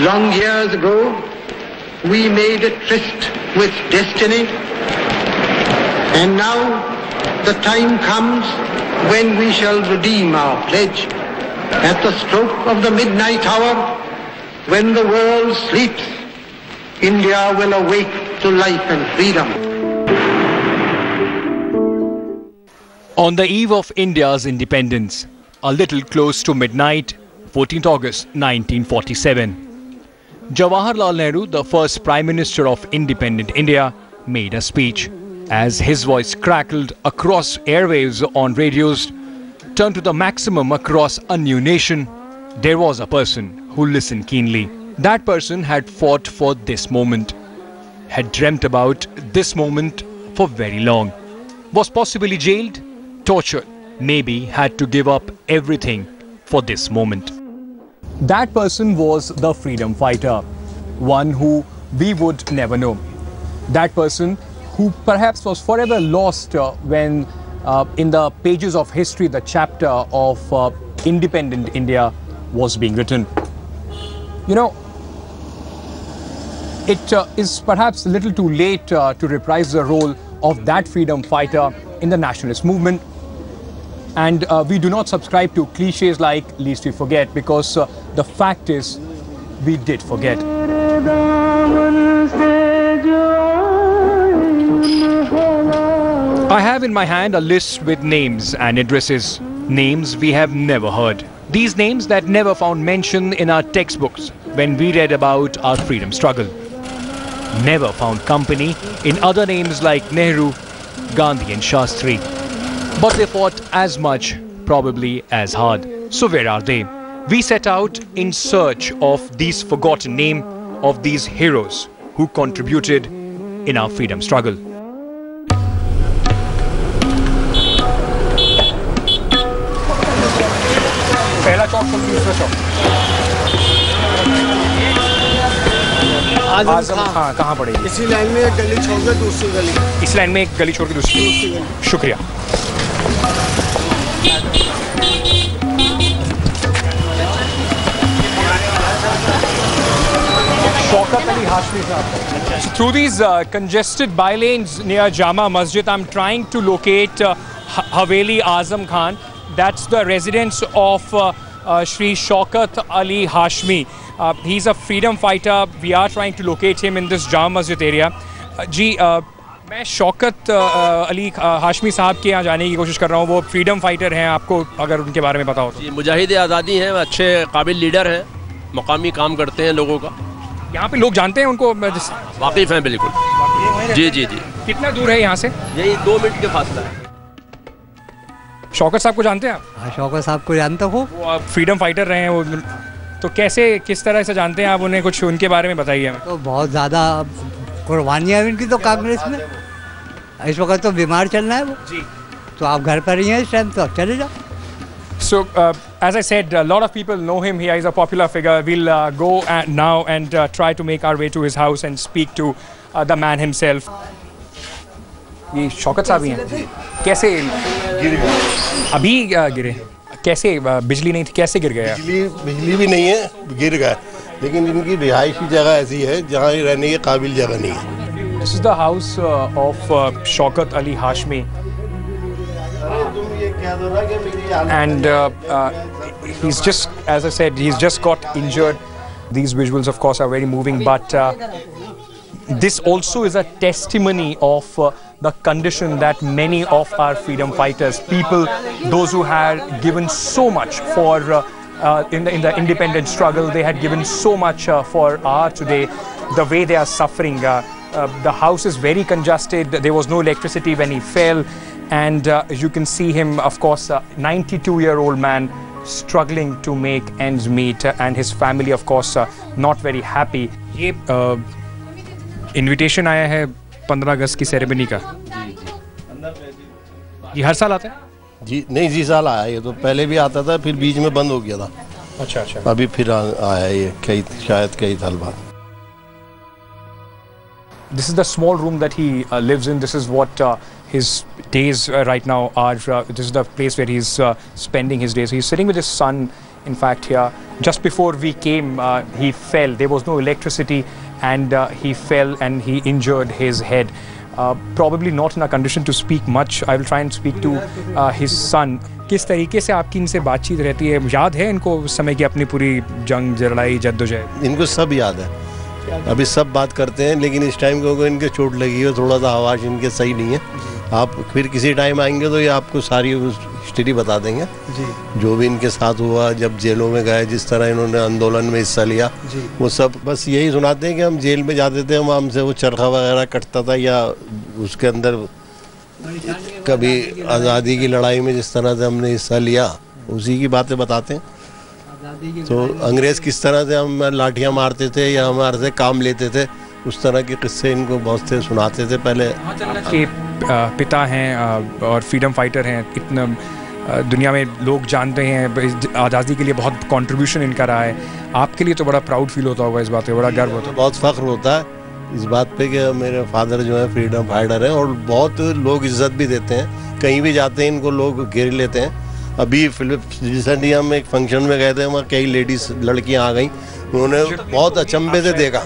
Long years ago, we made a tryst with destiny, and now the time comes when we shall redeem our pledge. At the stroke of the midnight hour, when the world sleeps, India will awake to life and freedom. On the eve of India's independence, a little close to midnight, 14th August 1947, Jawaharlal Nehru, the first Prime Minister of independent India, made a speech. As his voice crackled across airwaves on radios, turned to the maximum across a new nation, there was a person who listened keenly. That person had fought for this moment, had dreamt about this moment for very long, was possibly jailed, tortured, maybe had to give up everything for this moment. That person was the freedom fighter, one who we would never know. That person who perhaps was forever lost when in the pages of history the chapter of independent India was being written. You know, it is perhaps a little too late to reprise the role of that freedom fighter in the nationalist movement. And we do not subscribe to cliches like "least we forget," because the fact is, we did forget. I have in my hand a list with names and addresses, names we have never heard. These names that never found mention in our textbooks when we read about our freedom struggle. Never found company in other names like Nehru, Gandhi and Shastri. But they fought as much, probably as hard. So where are they? We set out in search of these forgotten names, of these heroes who contributed in our freedom struggle. पहला चौक से दूसरा चौक। आजम खान कहाँ पड़ेगी? इसी line में एक गली छोड़ के दूसरी गली। इस लाइन में एक गली छोड़ के दूसरी गली। शुक्रिया। Shaukat Ali Hashmi sahab. So through these congested bylanes near Jama Masjid, I'm trying to locate Haveli Azam Khan. That's the residence of Shri Shaukat Ali Hashmi. He's a freedom fighter. We are trying to locate him in this Jama Masjid area. जी मैं शौकत अली हाशमी साहब के यहाँ जाने की कोशिश कर रहा हूँ। वो फ्रीडम फाइटर हैं, आपको अगर उनके बारे में पता हो तो। जी मुजाहिद आज़ादी हैं, अच्छे काबिल लीडर हैं, मुकामी काम करते हैं लोगों का। यहाँ पे लोग जानते हैं उनको? वाकिफ़ हैं बिल्कुल। जी जी जी। कितना दूर है यहाँ से? यही 2 मिनट के फासला है। शौकत साहब को जानते हैं आप? हाँ, शौकत साहब को जानता हूँ। वो आप फ्रीडम फाइटर रहे हैं, वो तो कैसे किस तरह से जानते हैं आप उन्हें? कुछ उनके बारे में बताइए हमें। तो बहुत ज़्यादा कुर्बानियाँ हैं उनकी तो कांग्रेस में। इस वक्त तो बीमार चल रहा है वो जी, तो आप घर पर ही हैं इस टाइम, तो आप चले जाओ। So as I said, a lot of people know him. He is a popular figure. We'll go now and try to make our way to his house and speak to the man himself. ये शौकत साहब ही हैं। कैसे गिर गए? अभी गिरे? कैसे बिजली नहीं थी, कैसे गिर गए? बिजली भी नहीं है, गिर गए। लेकिन इनकी रिहायशी जगह ऐसी है जहाँ रहने के काबिल जगह नहीं है। This is the house of Shaukat Ali Hashmi. And he's just, as I said, he's just got injured. These visuals, of course, are very moving, but this also is a testimony of the condition that many of our freedom fighters, people, those who had given so much for in the independent struggle, they had given so much for our today, the way they are suffering. The house is very congested. There was no electricity when he fell. And you can see him, of course, a 92-year-old man struggling to make ends meet, and his family, of course, not very happy. ये invitation आया है 15 अगस्त की ceremony का। ये हर साल आता है? जी नहीं, इसी साल आया। ये तो पहले भी आता था, फिर बीच में बंद हो गया था। अच्छा अच्छा। अभी फिर आया ये शायद कई साल बाद। This is the small room that he lives in. This is what his days right now are. This is the place where he's spending his days. He's sitting with his son, in fact, here. Just before we came, he fell. There was no electricity, and he fell and he injured his head. Probably not in a condition to speak much. I will try and speak to his son. किस तरीके से आपकी इनसे बातचीत रहती है? याद है इनको उस समय की अपनी पूरी जंग, लड़ाई, जद्दोजहद? इनको सब याद है, अभी सब बात करते हैं, लेकिन इस टाइम को इनके चोट लगी है, थोड़ा सा आवाज़ इनके सही नहीं है। आप फिर किसी टाइम आएंगे तो ये आपको सारी हिस्ट्री बता देंगे जी, जो भी इनके साथ हुआ, जब जेलों में गए, जिस तरह इन्होंने आंदोलन में हिस्सा लिया जी। वो सब बस यही सुनाते हैं कि हम जेल में जाते थे, हम हमसे वो चरखा वगैरह कटता था, या उसके अंदर कभी आज़ादी की लड़ाई में जिस तरह से हमने हिस्सा लिया, उसी की बातें बताते हैं। तो अंग्रेज़ किस तरह से हम लाठियाँ मारते थे या हमारे से काम लेते थे, उस तरह के किस्से इनको बहुत से सुनाते थे पहले। के पिता हैं और फ्रीडम फाइटर हैं, इतना दुनिया में लोग जानते हैं, आज़ादी के लिए बहुत कंट्रीब्यूशन इनका रहा है। आपके लिए तो बड़ा प्राउड फील होता होगा इस बात पे, बड़ा गर्व होता है? बहुत फ़ख्र होता है इस बात पे कि मेरे फादर जो है फ्रीडम फाइटर हैं, और बहुत लोग इज्जत भी देते हैं, कहीं भी जाते हैं इनको लोग घेर लेते हैं। अभी रिसेंटली हम एक फंक्शन में गए थे, वहाँ कई लेडीज़ लड़कियाँ आ गई, उन्होंने बहुत अचंभे से देखा।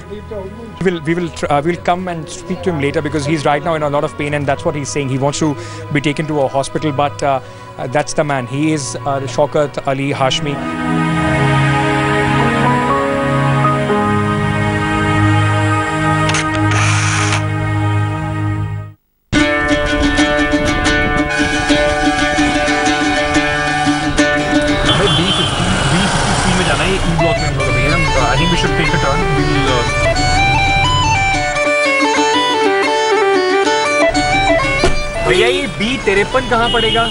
We will come and speak to him later because he's right now in a lot of pain, and that's what he's saying. He wants to be taken to a hospital, but that's the man. He is Shaukat Ali Hashmi. B53 में जाना है, E block में हम लोग अभी हैं। I think we should take a turn. भैया ये B53 कहाँ पड़ेगा?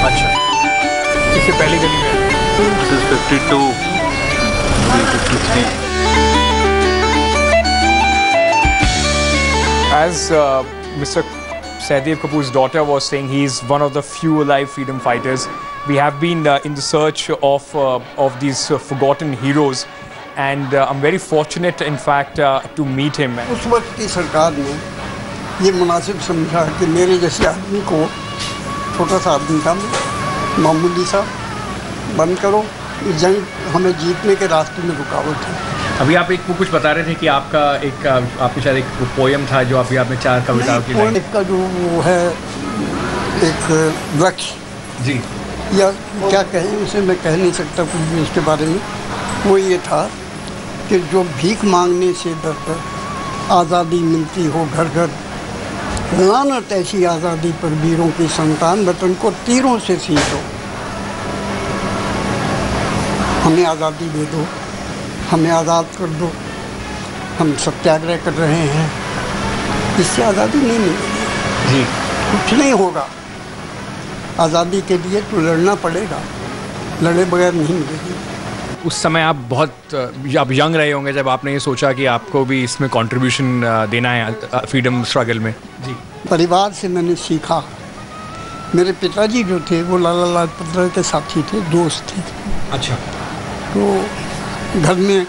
अच्छा, इससे पहले गली में। This is 52, B53. As Mr. Sahdev Kapoor's daughter was saying, he is one of the few alive freedom fighters. We have been in the search of these forgotten heroes, and I'm very fortunate, in fact, to meet him. उस वक्त की सरकार ने ये मुनासिब समझा कि मेरे जैसे आदमी को, छोटा सा आदमी था, मामूली सा, बंद करो, जंग हमें जीतने के रास्ते में रुकावट है। अभी आप एक कुछ बता रहे थे कि आपके शायद एक पोयम था जो अभी आपने 4 कविताओं की लाइन का जो वो है, एक वृक्ष जी, या क्या कहें उसे, मैं कह नहीं सकता कुछ भी उसके बारे में। वो ये था कि जो भीख मांगने से डरकर आज़ादी मिलती हो घर घर, लानत ऐसी आज़ादी पर वीरों की संतान, वतन को तीरों से सींचो। हमें आज़ादी दे दो, हमें आज़ाद कर दो, हम सत्याग्रह कर रहे हैं, इससे आज़ादी नहीं मिलेगी जी, कुछ नहीं होगा। आज़ादी के लिए तो लड़ना पड़ेगा, लड़े बगैर नहीं मिलेगी। उस समय आप बहुत आप यंग रहे होंगे जब आपने ये सोचा कि आपको भी इसमें कंट्रीब्यूशन देना है फ्रीडम स्ट्रगल में जी। परिवार से मैंने सीखा। मेरे पिताजी जो थे वो लाला लाजपत राय के साथी थे, दोस्त थे। अच्छा। तो घर में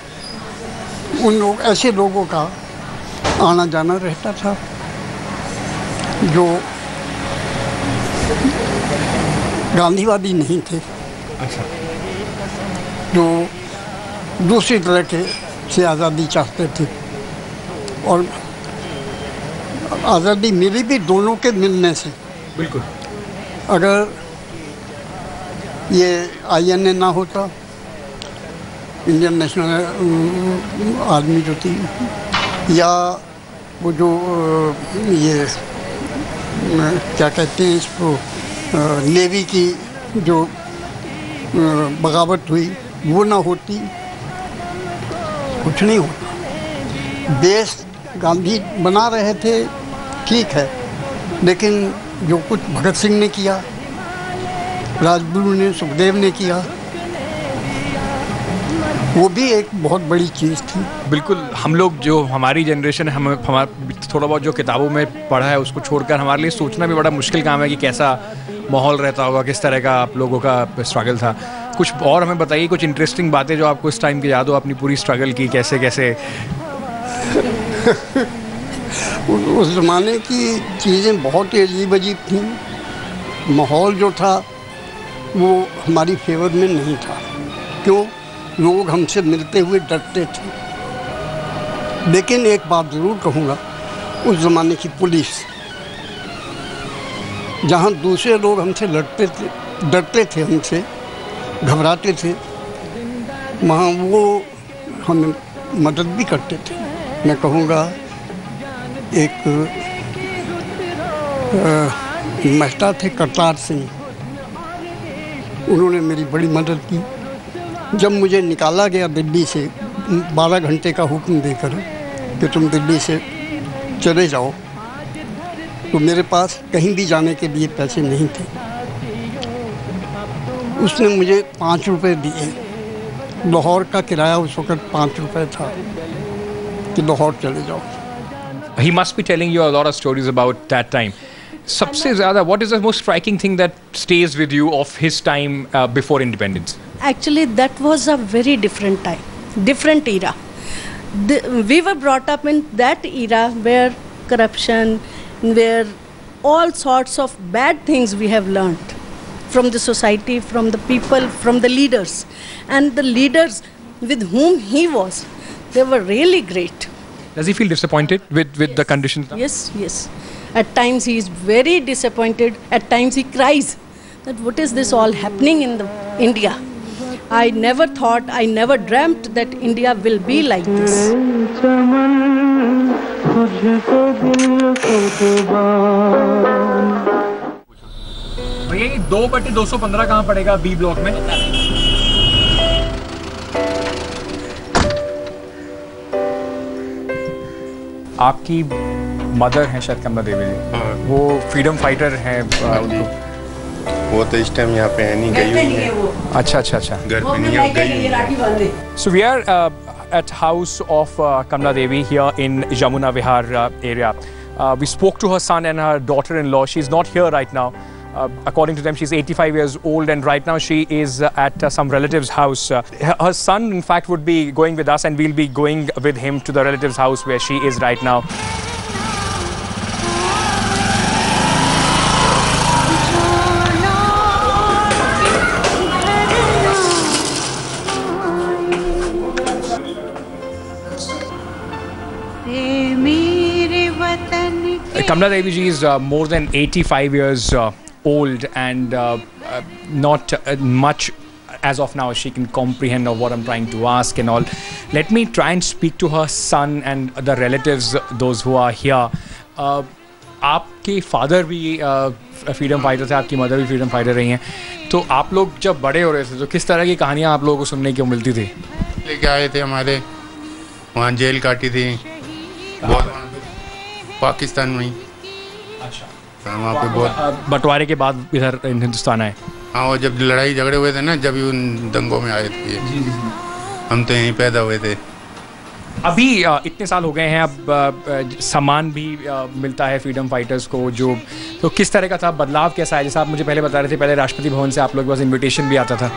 उन लोग ऐसे लोगों का आना जाना रहता था जो गांधीवादी नहीं थे। अच्छा। जो दूसरी तरह के से आज़ादी चाहते थे, और आज़ादी मिली भी दोनों के मिलने से। बिल्कुल। अगर ये INA ना होता, इंडियन नेशनल आर्मी जो थी, या वो जो ये क्या कहते हैं इसको, नेवी की जो बगावत हुई, वो ना होती, कुछ नहीं होता। देश गांधी बना रहे थे, ठीक है, लेकिन जो कुछ भगत सिंह ने किया, राजगुरु ने, सुखदेव ने किया, वो भी एक बहुत बड़ी चीज़ थी। बिल्कुल। हम लोग जो हमारी जनरेशन है, हमारा थोड़ा बहुत जो किताबों में पढ़ा है उसको छोड़कर हमारे लिए सोचना भी बड़ा मुश्किल काम है कि कैसा माहौल रहता होगा, किस तरह का आप लोगों का स्ट्रगल था। कुछ और हमें बताइए, कुछ इंटरेस्टिंग बातें जो आपको इस टाइम की याद हो, अपनी पूरी स्ट्रगल की, कैसे कैसे। उस ज़माने की चीज़ें बहुत ही अजीब अजीब थीं। माहौल जो था वो हमारी फेवर में नहीं था। क्यों? लोग हमसे मिलते हुए डरते थे। लेकिन एक बात ज़रूर कहूँगा, उस ज़माने की पुलिस, जहाँ दूसरे लोग हमसे लड़ते थे, डरते थे, हमसे घबराते थे, वहाँ वो हमें मदद भी करते थे। मैं कहूँगा एक महता थे करतार सिंह, उन्होंने मेरी बड़ी मदद की। जब मुझे निकाला गया दिल्ली से 12 घंटे का हुक्म देकर कि तुम दिल्ली से चले जाओ, तो मेरे पास कहीं भी जाने के लिए पैसे नहीं थे। उसने मुझे 5 रुपये दिए। लाहौर का किराया उस वक्त 5 रुपये था कि लाहौर चले जाओ। He must be telling you a lot of stories about that time. सबसे ज़्यादा, what is the most striking thing that stays with you of his time before independence? Actually, that was a very different time, different era. We were brought up in that era where corruption, where all sorts of bad things we have learned from the society, from the people, from the leaders. And the leaders with whom he was, they were really great. Does he feel disappointed with the conditions? Yes, yes. At times he is very disappointed. At times he cries that what is this all happening in India? I never thought, I never dreamt that India will be like this. भैया 2/215 कहाँ पड़ेगा B block में? आपकी mother हैं शायद कमला देवी जी, वो freedom fighter हैं। वो तो इस टाइम यहाँ पे है नहीं, गई हुई है। अच्छा अच्छा अच्छा, घर पे नहीं है, गई। So we are at house of Kamla Devi here in Yamuna Vihar area. We spoke to her son and her daughter-in-law. She's not here right now. According to them, she's 85 years old, and right now she is at some relative's house. Her son, in fact, would be going with us, and we'll be going with him to the relative's house where she is right now. Kamla Devi ji is more than 85 years old, and not much as of now she can comprehend of what I'm trying to ask and all. Let me try and speak to her son and the relatives, those who are here. आपके father भी freedom fighter थे, आपकी mother भी freedom fighter रही हैं, तो आप लोग जब बड़े हो रहे थे तो किस तरह की कहानियाँ आप लोगों को सुनने को मिलती थी? लेके आए थे हमारे, वहाँ जेल काटी थी बहुत, पाकिस्तान में। अच्छा, वहाँ पे बहुत बंटवारे के बाद इधर हिंदुस्तान आए। हाँ, वो जब लड़ाई झगड़े हुए थे ना, जब उन दंगों में आए थे। हम तो यहीं पैदा हुए थे। अभी इतने साल हो गए हैं, अब सामान भी मिलता है फ्रीडम फाइटर्स को, जो तो किस तरह का था, बदलाव कैसा है? जैसा आप मुझे पहले बता रहे थे, पहले राष्ट्रपति भवन से आप लोग के पास इन्विटेशन भी आता था,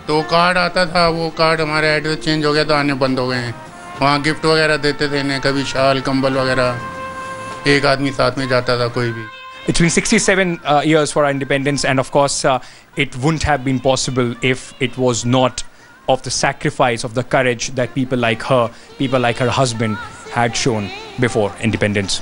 तो कार्ड आता था, वो कार्ड हमारे एड्रेस चेंज हो गया तो आने बंद हो गए हैं। वहाँ गिफ्ट वगैरह देते थे इन्हें, कभी शाल कंबल वगैरह, एक आदमी साथ में जाता था कोई भी। It's been 67 years for our independence, and of course it wouldn't have been possible if it was not of the sacrifice, of the courage that people like her, people like her husband had shown before independence.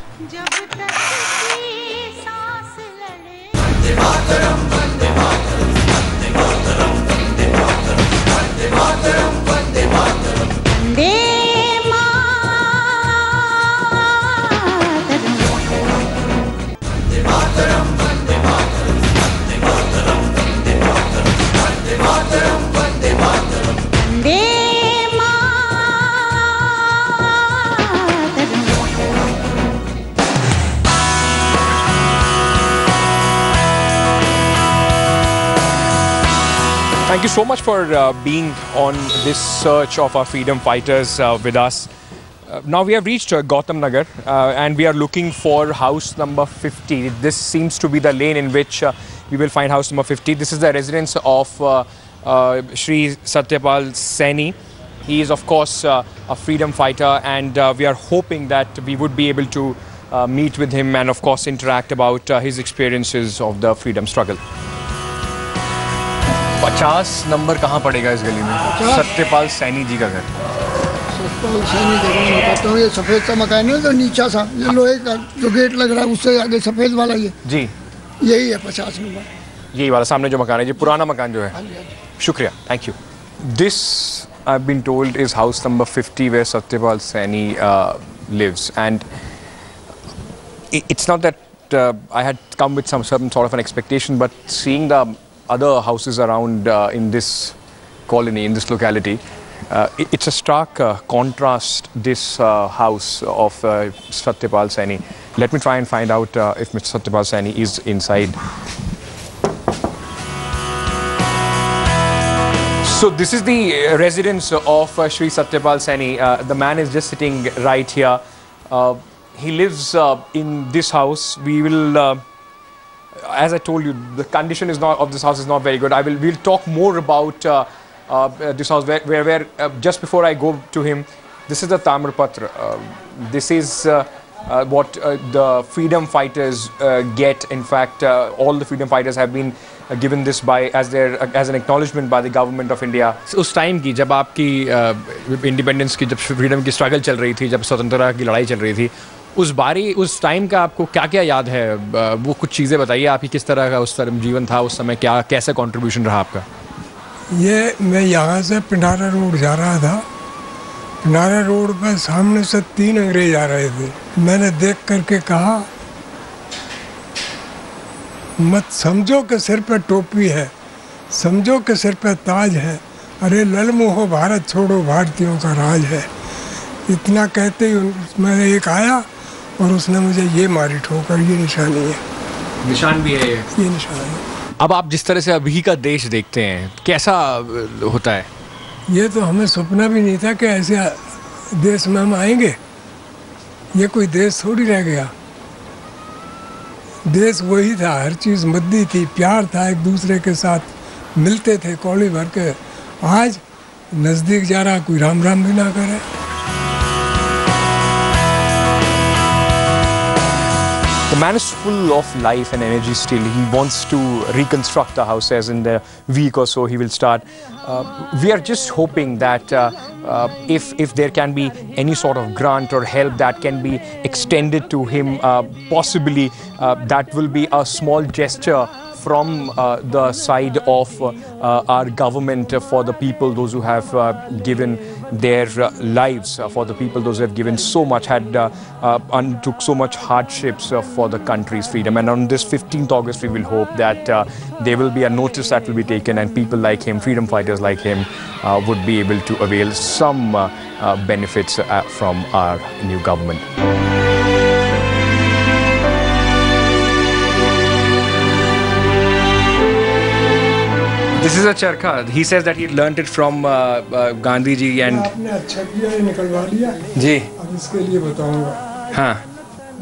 Thank you so much for being on this search of our freedom fighters with us. Now we have reached Gautam Nagar and we are looking for house number 50. This seems to be the lane in which we will find house number 50. This is the residence of Shri Satyapal Saini. He is of course a freedom fighter, and we are hoping that we would be able to meet with him and of course interact about his experiences of the freedom struggle. 50 number कहाँ पड़ेगा इस गली में? सत्यपाल सैनी जी का घर। सत्यपाल सैनी जगह मैं बताता हूँ, ये सफ़ेद सा मकान है, तो नीचा सा ये लोहे का जो गेट लग रहा है उससे आगे सफ़ेद वाला ये जी, यही है 50 नंबर, यही वाला सामने जो मकान है, ये पुराना मकान जो है। शुक्रिया, thank you. This I been told is house number 50 where Satyapal Saini lives, and it's not that I had come with some certain sort of an expectation, but seeing the other houses around in this colony, in this locality, it's a stark contrast, this house of Satyapal Saini. Let me try and find out if Mr. Satyapal Saini is inside. So this is the residence of Shri Satyapal Saini. The man is just sitting right here. He lives in this house. We will, as I told you, the condition is not of this house is not very good. We'll talk more about this house. Where just before I go to him, this is the Tamarpatra. This is what the freedom fighters get. In fact, all the freedom fighters have been given this by as an acknowledgement by the government of India. उस time की जब आपकी independence की, जब freedom की struggle चल रही थी, जब स्वतंत्रता की लड़ाई चल रही थी, उस टाइम का आपको क्या क्या याद है? वो कुछ चीज़ें बताइए, आपकी किस तरह का उस तरह जीवन था उस समय, क्या कैसे कंट्रीब्यूशन रहा आपका? ये मैं यहाँ से पिंडारा रोड जा रहा था। पिंडारा रोड पर सामने से 3 अंग्रेज आ रहे थे। मैंने देख करके कहा, मत समझो कि सिर पे टोपी है, समझो कि सिर पे ताज है, अरे ललमोहो भारत छोड़ो भारतीयों का राज है। इतना कहते ही मैंने एक आया और उसने मुझे ये मारी ठोकर। ये निशानी है, निशान भी है ये निशान है। अब आप जिस तरह से अभी का देश देखते हैं, कैसा होता है? ये तो हमें सपना भी नहीं था कि ऐसे देश में हम आएंगे। ये कोई देश थोड़ी रह गया, देश वही था, हर चीज़ मद्दी थी, प्यार था, एक दूसरे के साथ मिलते थे कौड़ी भर के। आज नज़दीक जा रहा, कोई राम राम भी ना करे। The man is full of life and energy still. He wants to reconstruct the house, as in the week or so he will start. We are just hoping that if there can be any sort of grant or help that can be extended to him, possibly that will be a small gesture from the side of our government for the people, those who have given their lives, for the people, those who have given so much, undertook so much hardships for the country's freedom. And on this 15th August, we will hope that there will be a notice that will be taken, and people like him, freedom fighters like him, would be able to avail some benefits from our new government. This is a charkha. He says that he learnt it from Gandhi ji and. आपने अच्छा किया, ये निकलवा लिया जी। अब इसके लिए बताऊंगा। हाँ।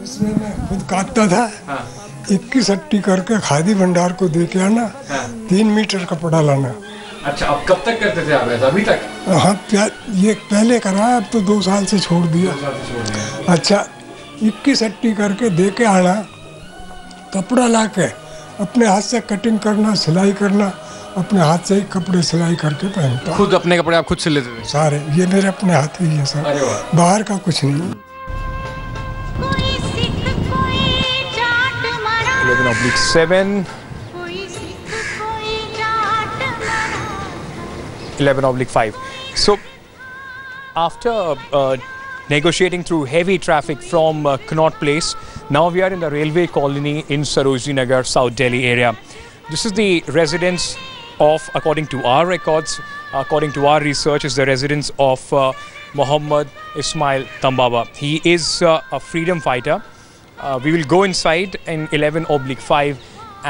इसमें मैं खुद काटता था। हाँ। 21 अट्टी करके खादी भंडार को दे के आना। हाँ। 3 मीटर कपड़ा लाना। अच्छा, अब कब तक करते थे आप ऐसा? अभी तक? हाँ, ये पहले कराया, अब तो 2 साल से छोड़ दिया। अच्छा, 21 अट्टी करके दे के आना, कपड़ा ला के अपने हाथ से कटिंग करना, सिलाई करना, अपने हाथ से ही कपड़े सिलाई करके पहनता। खुद अपने कपड़े आप खुद सिल लेते थे? सारे, ये मेरे अपने हाथ ही है सर, बाहर का कुछ नहीं। 11/7, 11/5. So after negotiating through heavy traffic from Connaught Place, now we are in the railway colony in Sarojini Nagar, South Delhi area. This is the residence of, according to our records, according to our research, is the residence of Muhammad Ismail Tambaba. He is a freedom fighter. We will go inside in 11/5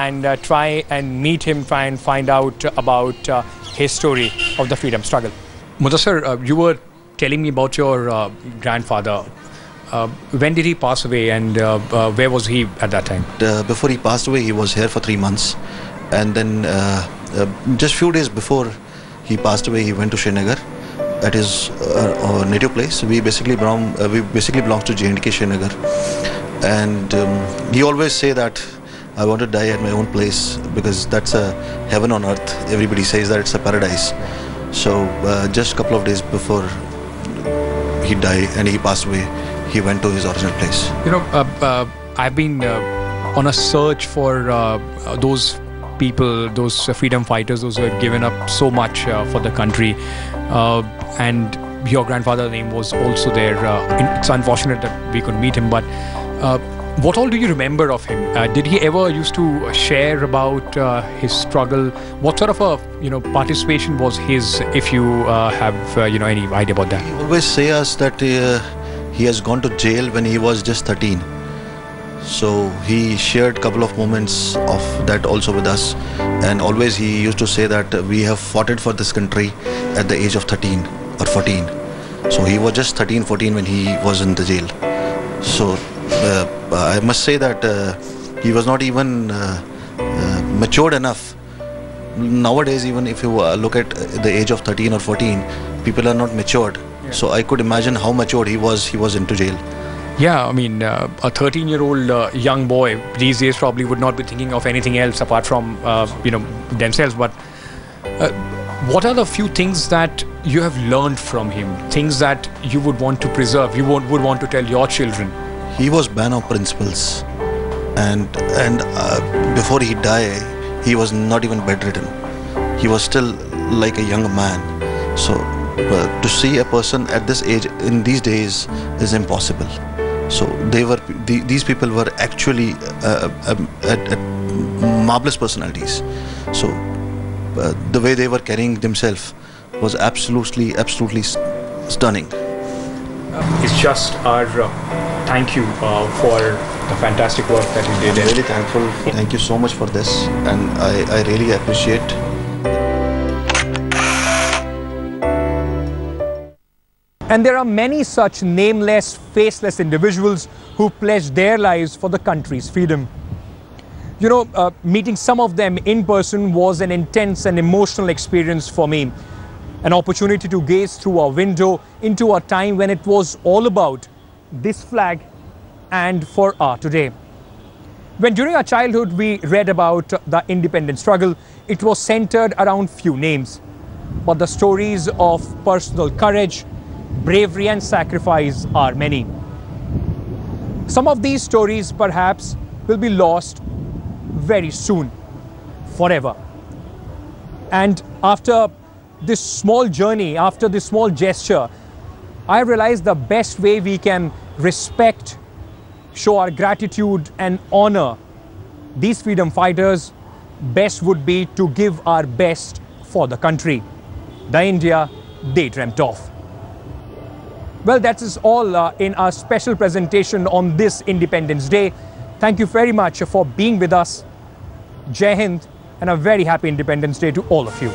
and try and meet him, try and find out about his story of the freedom struggle. Mudassir, you were telling me about your grandfather. When did he pass away, and where was he at that time? Before he passed away, he was here for 3 months, and then just few days before he passed away, he went to Srinagar at his native place. We basically belongs to J&K Srinagar, and he always say that I want to die at my own place because that's a heaven on earth. Everybody says that it's a paradise. So just a couple of days before he died and he passed away, he went to his original place. You know, I've been on a search for those people, those freedom fighters, those who had given up so much for the country, and your grandfather's name was also there. It's unfortunate that we couldn't meet him, but what all do you remember of him? Did he ever used to share about his struggle? What sort of a participation was his? If you have any idea about that? He always say us that he has gone to jail when he was just 13. So he shared a couple of moments of that also with us, and always he used to say that we have fought it for this country at the age of 13 or 14. So he was just 13, 14 when he was in the jail. So I must say that he was not even matured enough. Nowadays, even if you look at the age of 13 or 14, people are not matured. Yeah. So I could imagine how matured he was into jail. Yeah, I mean, a 13-year-old young boy these days probably would not be thinking of anything else apart from, themselves. But what are the few things that you have learned from him? Things that you would want to preserve, you would want to tell your children? He was a man of principles. And before he died, he was not even bedridden. He was still like a young man. So to see a person at this age in these days is impossible. So these people were actually marvelous personalities. So the way they were carrying themselves was absolutely stunning. It's just our thank you for the fantastic work that you did. I'm really thankful. Thank you so much for this, and I really appreciate. And there are many such nameless, faceless individuals who pledged their lives for the country's freedom. Meeting some of them in person was an intense and emotional experience for me. An opportunity to gaze through a window into a time when it was all about this flag and for our today. When during our childhood we read about the independence struggle, it was centered around few names. But the stories of personal courage, bravery and sacrifice are many. Some of these stories perhaps will be lost very soon, forever. And after this small journey, after this small gesture, I realized the best way we can respect, show our gratitude and honor these freedom fighters best would be to give our best for the country, the India they dreamt of. Well, that is all in our special presentation on this Independence Day. Thank you very much for being with us. Jai Hind, and a very happy Independence Day to all of you.